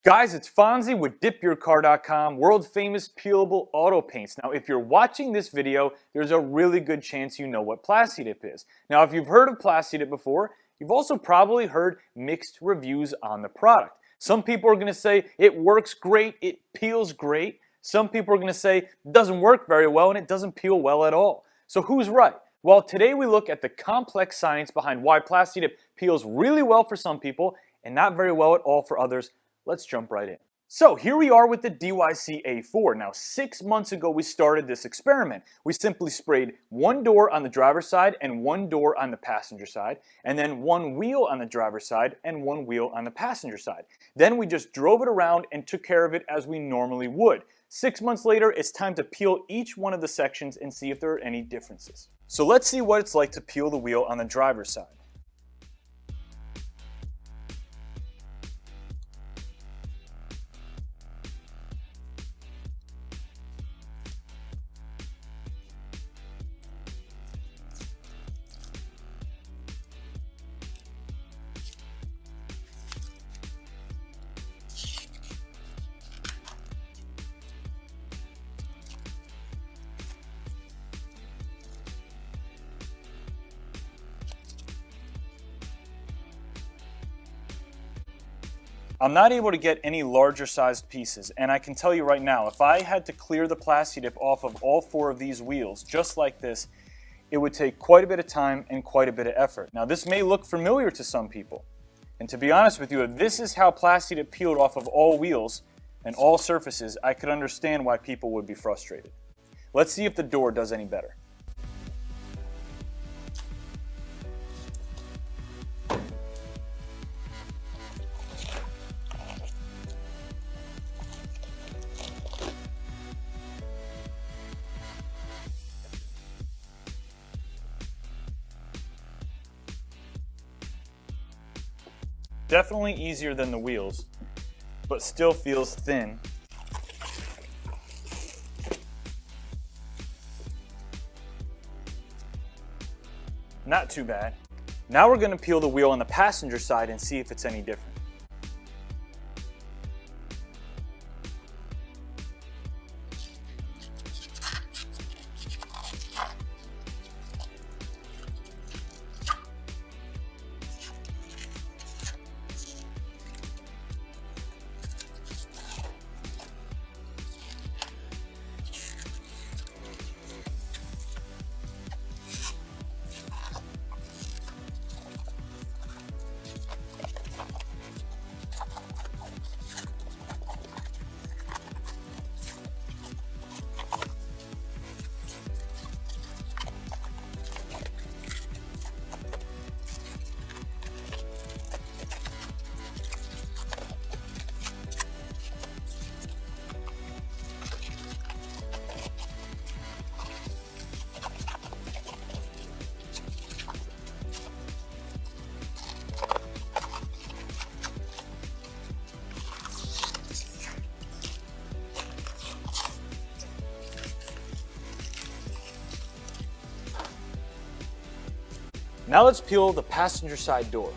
Guys, it's Fonzie with DipYourCar.com, world famous peelable auto paints. Now, if you're watching this video, there's a really good chance you know what PlastiDip is. Now, if you've heard of PlastiDip before, you've also probably heard mixed reviews on the product. Some people are going to say it works great, it peels great. Some people are going to say it doesn't work very well and it doesn't peel well at all. So who's right? Well, today we look at the complex science behind why PlastiDip peels really well for some people and not very well at all for others. Let's jump right in. So here we are with the DYC-A4. Now 6 months ago we started this experiment. We simply sprayed one door on the driver's side and one door on the passenger side, and then one wheel on the driver's side and one wheel on the passenger side. Then we just drove it around and took care of it as we normally would. 6 months later, it's time to peel each one of the sections and see if there are any differences. So let's see what it's like to peel the wheel on the driver's side. I'm not able to get any larger sized pieces, and I can tell you right now, if I had to clear the PlastiDip off of all 4 of these wheels, just like this, it would take quite a bit of time and quite a bit of effort. Now this may look familiar to some people, and to be honest with you, if this is how PlastiDip peeled off of all wheels and all surfaces, I could understand why people would be frustrated. Let's see if the door does any better. Definitely easier than the wheels, but still feels thin. Not too bad. Now we're going to peel the wheel on the passenger side and see if it's any different. Now let's peel the passenger side door.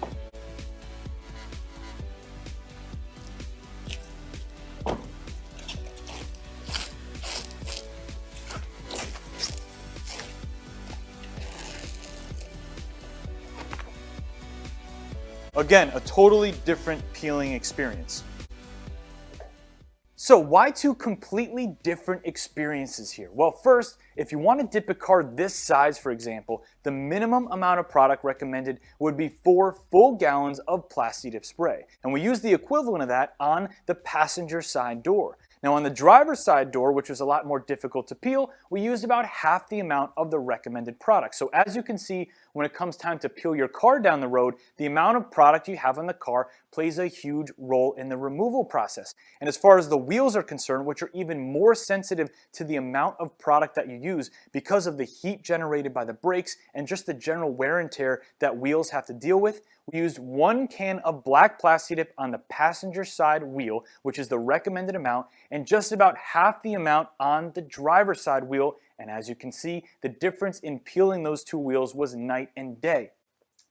Again, a totally different peeling experience. So why 2 completely different experiences here? Well, first, if you want to dip a car this size, for example, the minimum amount of product recommended would be 4 full gallons of PlastiDip spray. And we use the equivalent of that on the passenger side door. Now on the driver's side door, which was a lot more difficult to peel, we used about half the amount of the recommended product. So as you can see, when it comes time to peel your car down the road, the amount of product you have on the car plays a huge role in the removal process. And as far as the wheels are concerned, which are even more sensitive to the amount of product that you use because of the heat generated by the brakes and just the general wear and tear that wheels have to deal with, we used 1 can of black PlastiDip on the passenger side wheel, which is the recommended amount, and just about half the amount on the driver's side wheel. And as you can see, the difference in peeling those 2 wheels was night and day.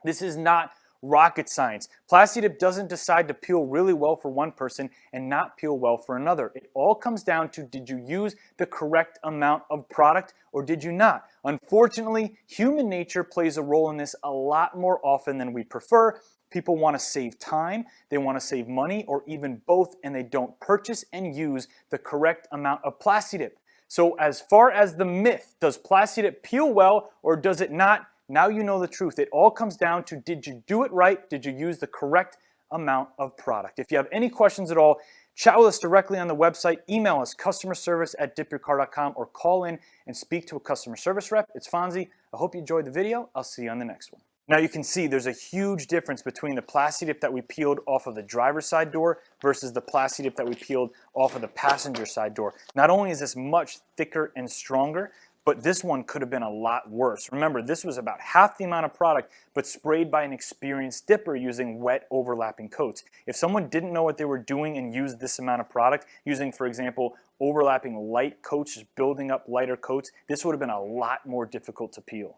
This is not rocket science. Plasti Dip doesn't decide to peel really well for one person and not peel well for another. It all comes down to, did you use the correct amount of product or did you not? Unfortunately, human nature plays a role in this a lot more often than we prefer. People want to save time, they want to save money, or even both, and they don't purchase and use the correct amount of Plasti Dip. So as far as the myth, does Plasti Dip peel well or does it not? Now you know the truth. It all comes down to, did you do it right? Did you use the correct amount of product? If you have any questions at all, chat with us directly on the website, email us customerservice@DipYourCar.com, or call in and speak to a customer service rep. It's Fonzie. I hope you enjoyed the video. I'll see you on the next one. Now you can see there's a huge difference between the Plasti Dip that we peeled off of the driver's side door versus the Plasti Dip that we peeled off of the passenger side door. Not only is this much thicker and stronger, but this one could have been a lot worse. Remember, this was about half the amount of product, but sprayed by an experienced dipper using wet overlapping coats. If someone didn't know what they were doing and used this amount of product, using, for example, overlapping light coats, just building up lighter coats, this would have been a lot more difficult to peel.